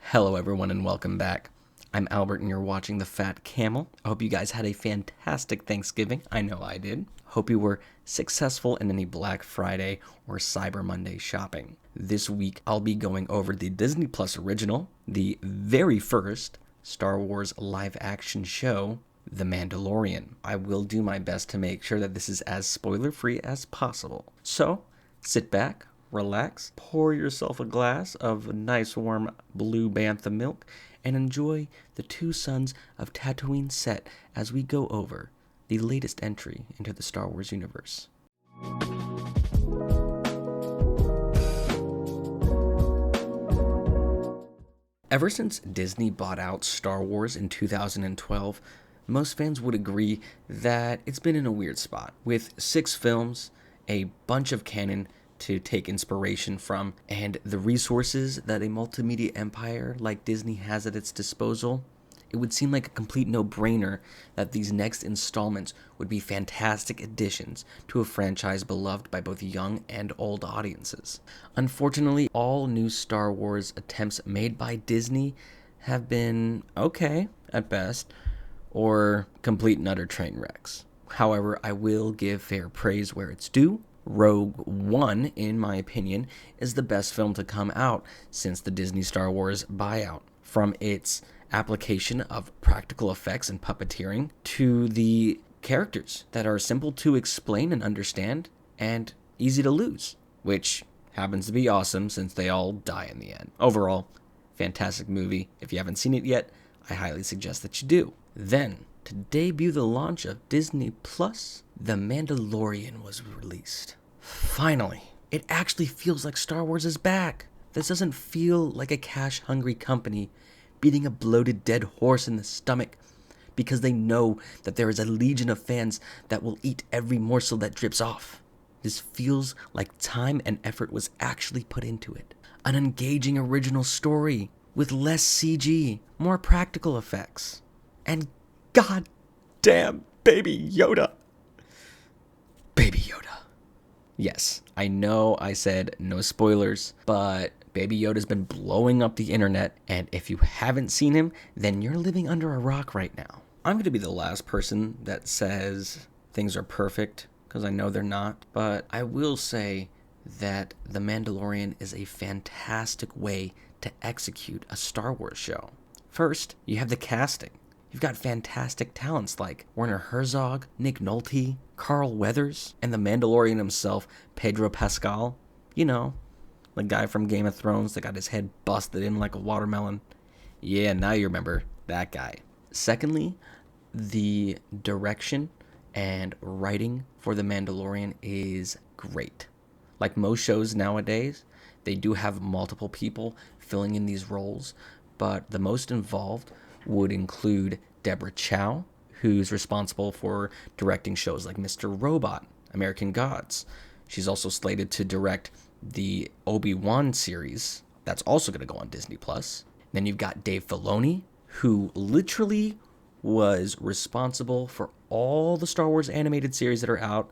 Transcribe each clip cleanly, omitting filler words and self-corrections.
Hello, everyone, and welcome back. I'm Albert, and you're watching The Fat Camel. I hope you guys had a fantastic Thanksgiving. I know I did. Hope you were successful in any Black Friday or Cyber Monday shopping. This week, I'll be going over the Disney Plus original, the very first Star Wars live-action show, The Mandalorian. I will do my best to make sure that this is as spoiler-free as possible. So, sit back, relax, pour yourself a glass of nice warm blue bantha milk, and enjoy the Two Sons of Tatooine set as we go over the latest entry into the Star Wars universe. Ever since Disney bought out Star Wars in 2012, most fans would agree that it's been in a weird spot, with 6 films, a bunch of canon to take inspiration from, and the resources that a multimedia empire like Disney has at its disposal. It would seem like a complete no-brainer that these next installments would be fantastic additions to a franchise beloved by both young and old audiences. Unfortunately, all new Star Wars attempts made by Disney have been okay at best, or complete and utter train wrecks. However, I will give fair praise where it's due. Rogue One, in my opinion, is the best film to come out since the Disney Star Wars buyout. From its application of practical effects and puppeteering to the characters that are simple to explain and understand and easy to lose, which happens to be awesome since they all die in the end. Overall, fantastic movie. If you haven't seen it yet, I highly suggest that you do. Then, to debut the launch of Disney Plus, The Mandalorian was released. Finally, it actually feels like Star Wars is back. This doesn't feel like a cash-hungry company beating a bloated dead horse in the stomach because they know that there is a legion of fans that will eat every morsel that drips off. This feels like time and effort was actually put into it. An engaging original story with less CG, more practical effects, and goddamn Baby Yoda. Baby Yoda. Yes, I know I said no spoilers, but Baby Yoda's been blowing up the internet, and if you haven't seen him, then you're living under a rock right now. I'm going to be the last person that says things are perfect, because I know they're not, but I will say that The Mandalorian is a fantastic way to execute a Star Wars show. First, you have the casting. You've got fantastic talents like Werner Herzog, Nick Nolte, Carl Weathers, and the Mandalorian himself, Pedro Pascal. You know, the guy from Game of Thrones that got his head busted in like a watermelon. Yeah, now you remember that guy. Secondly, the direction and writing for The Mandalorian is great. Like most shows nowadays, they do have multiple people filling in these roles, but the most involved would include Deborah Chow, who's responsible for directing shows like Mr. Robot, American Gods. She's also slated to direct the Obi-Wan series that's also going to go on Disney+. Then you've got Dave Filoni, who literally was responsible for all the Star Wars animated series that are out.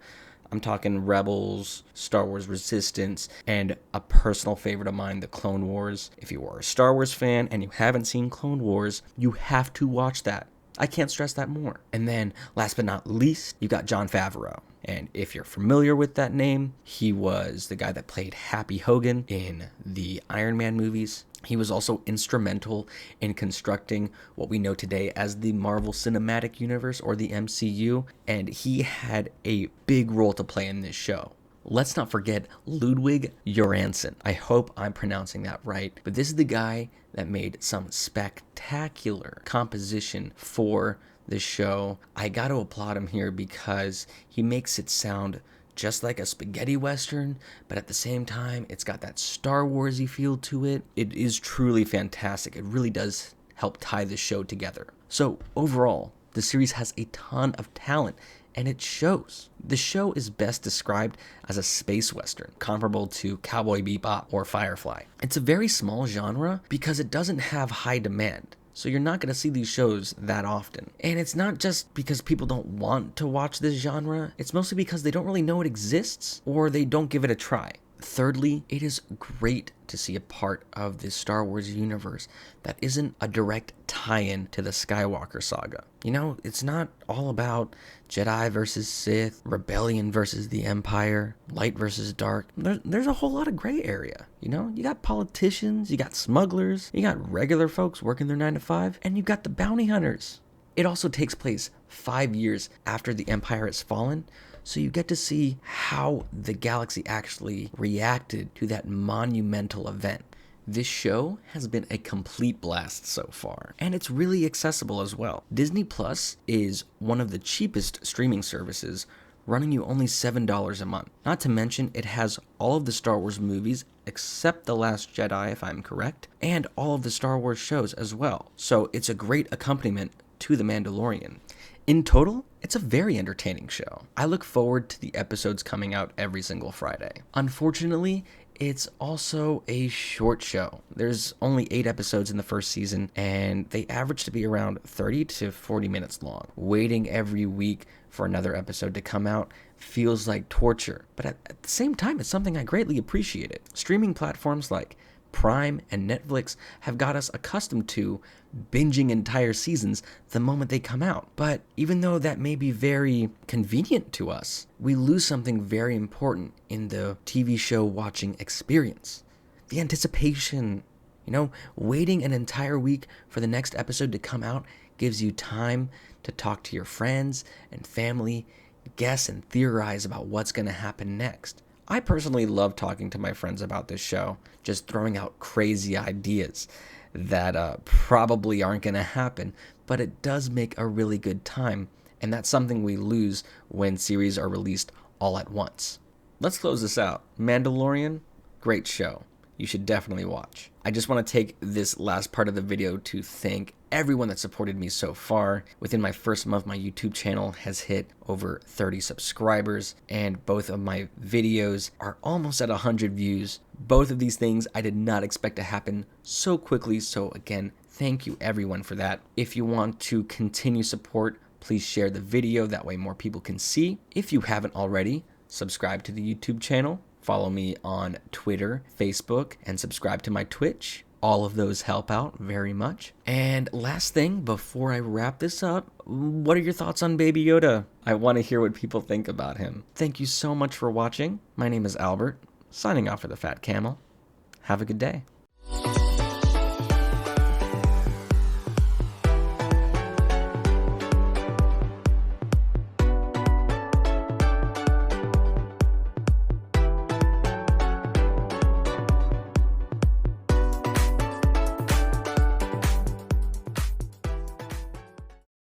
I'm talking Rebels, Star Wars Resistance, and a personal favorite of mine, The Clone Wars. If you are a Star Wars fan and you haven't seen Clone Wars, you have to watch that. I can't stress that more. And then, last but not least, you got Jon Favreau. And if you're familiar with that name, he was the guy that played Happy Hogan in the Iron Man movies. He was also instrumental in constructing what we know today as the Marvel Cinematic Universe, or the MCU, and he had a big role to play in this show. Let's not forget Ludwig Göransson. I hope I'm pronouncing that right, but this is the guy that made some spectacular composition for the show. I gotta applaud him here because he makes it sound just like a spaghetti western, but at the same time, it's got that Star Wars-y feel to it. It is truly fantastic. It really does help tie the show together. So overall, the series has a ton of talent, and it shows. The show is best described as a space western, comparable to Cowboy Bebop or Firefly. It's a very small genre because it doesn't have high demand. So you're not going to see these shows that often. And it's not just because people don't want to watch this genre. It's mostly because they don't really know it exists or they don't give it a try. thirdly, it is great to see a part of the Star Wars universe that isn't a direct tie-in to the Skywalker saga. You know, it's not all about Jedi versus Sith, rebellion versus the Empire, light versus dark. There's a whole lot of gray area. You know, you got politicians, you got smugglers, you got regular folks working their 9 to 5, and you got the bounty hunters. It also takes place 5 years after the Empire has fallen, so you get to see how the galaxy actually reacted to that monumental event. This show has been a complete blast so far, and it's really accessible as well. Disney Plus is one of the cheapest streaming services, running you only $7 a month. Not to mention, it has all of the Star Wars movies, except The Last Jedi, if I'm correct, and all of the Star Wars shows as well. So it's a great accompaniment to The Mandalorian. In total, it's a very entertaining show. I look forward to the episodes coming out every single Friday. Unfortunately, it's also a short show. There's only 8 episodes in the first season, and they average to be around 30 to 40 minutes long. Waiting every week for another episode to come out feels like torture, but at the same time, it's something I greatly appreciate it. Streaming platforms like Prime and Netflix have got us accustomed to binging entire seasons the moment they come out. But even though that may be very convenient to us, we lose something very important in the TV show watching experience. The anticipation. You know, waiting an entire week for the next episode to come out gives you time to talk to your friends and family, guess and theorize about what's going to happen next. I personally love talking to my friends about this show, just throwing out crazy ideas that probably aren't going to happen, but it does make a really good time, and that's something we lose when series are released all at once. Let's close this out. Mandalorian, great show. You should definitely watch. I just want to take this last part of the video to thank everyone that supported me so far. Within my first month, my YouTube channel has hit over 30 subscribers, and both of my videos are almost at 100 views. Both of these things I did not expect to happen so quickly, so again, thank you everyone for that. If you want to continue support, please share the video, that way more people can see. If you haven't already, subscribe to the YouTube channel. Follow me on Twitter, Facebook, and subscribe to my Twitch. All of those help out very much. And last thing, before I wrap this up, what are your thoughts on Baby Yoda? I want to hear what people think about him. Thank you so much for watching. My name is Albert, signing off for The Fat Camel. Have a good day.